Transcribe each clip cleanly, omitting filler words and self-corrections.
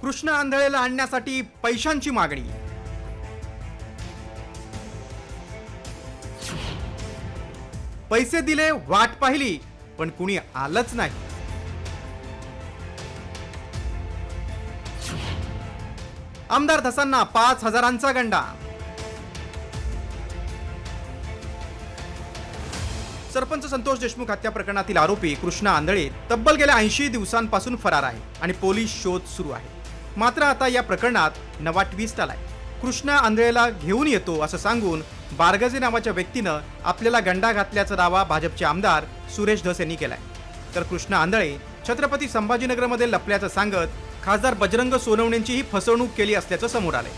कृष्ण आंधळेला आणण्यासाठी पैशांची मागणी. पैसे दिले, वाट पाहिली, पण कुणी आलंच नाही. आमदार धसांना 5,000चा गंडा. सरपंच संतोष देशमुख हत्या प्रकरणातील आरोपी कृष्ण आंधळे तब्बल गेल्या 80 दिवसांपासून फरार आहे आणि पोलीस शोध सुरू आहे. मात्र आता या प्रकरणात नवा ट्विस्ट आलाय. कृष्ण आंधळेला घेऊन येतो असं सांगून बारगजे नावाच्या व्यक्तीनं आपल्याला गंडा घातल्याचा दावा भाजपचे आमदार सुरेश धस यांनी केलाय. तर कृष्ण आंधळे छत्रपती संभाजीनगरमध्ये लपल्याचं सांगत खासदार बजरंग सोनवणेंचीही फसवणूक केली असल्याचं समोर आलंय.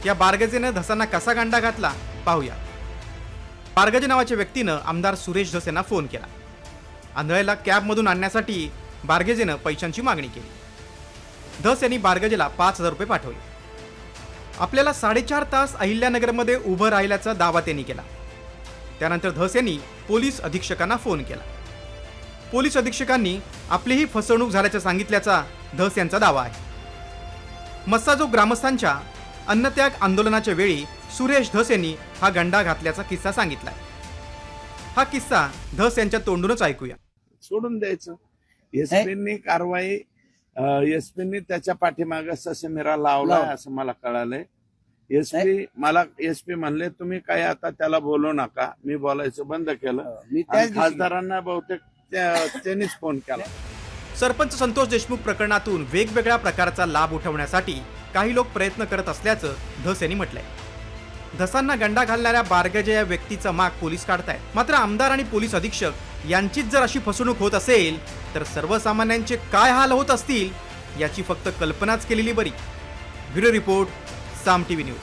या बारगजेनं धसांना कसा गंडा घातला पाहूया. बारगजे नावाच्या व्यक्तीनं आमदार सुरेश धस यांना फोन केला. आंधळेला कॅबमधून आणण्यासाठी बारगजेनं पैशांची मागणी केली. धस यांनी बारगजेला 5,000 रुपये पाठवले. आपल्याला 4.5 तास अहिल्यानगरमध्ये उभं राहिल्याचा दावा त्यांनी केला. त्यानंतर धस यांनी पोलीस अधीक्षकांना फोन केला. पोलीस अधीक्षकांनी आपलीही फसवणूक झाल्याचं सांगितल्याचा धस यांचा दावा आहे. मस्साजोग ग्रामस्थांच्या अन्नत्याग आंदोलनाच्या वेळी सुरेश धस यांनी हा गंडा घातल्याचा किस्सा सांगितलाय. हा किस्सा धस यांच्या तोंडूनच ऐकूया. सोडून द्यायचं. एसपीनी कारवाई एसपीनी त्याच्या पाठीमागे ससेमिरा लावलाय असं मला कळालंय. एसपी म्हणले तुम्ही काय आता त्याला बोलू नका. मी बोलायचं बंद केलं. मी त्या खासदारांना बहुतेक त्यांनीच फोन केला. सरपंच संतोष देशमुख प्रकरणातून वेगवेगळ्या प्रकारचा लाभ उठवण्यासाठी काही लोक प्रयत्न करत असल्याचं धस यांनी म्हटलंय. धसांना गंडा घालणाऱ्या बारगजे या व्यक्तीचा माग पोलीस काढतायत. मात्र आमदार आणि पोलीस अधीक्षक यांचीच जर अशी फसवणूक होत असेल तर सर्वसामान्यांचे काय हाल होत असतील याची फक्त कल्पनाच केलेली बरी. ब्युरो रिपोर्ट, साम टीव्ही न्यूज.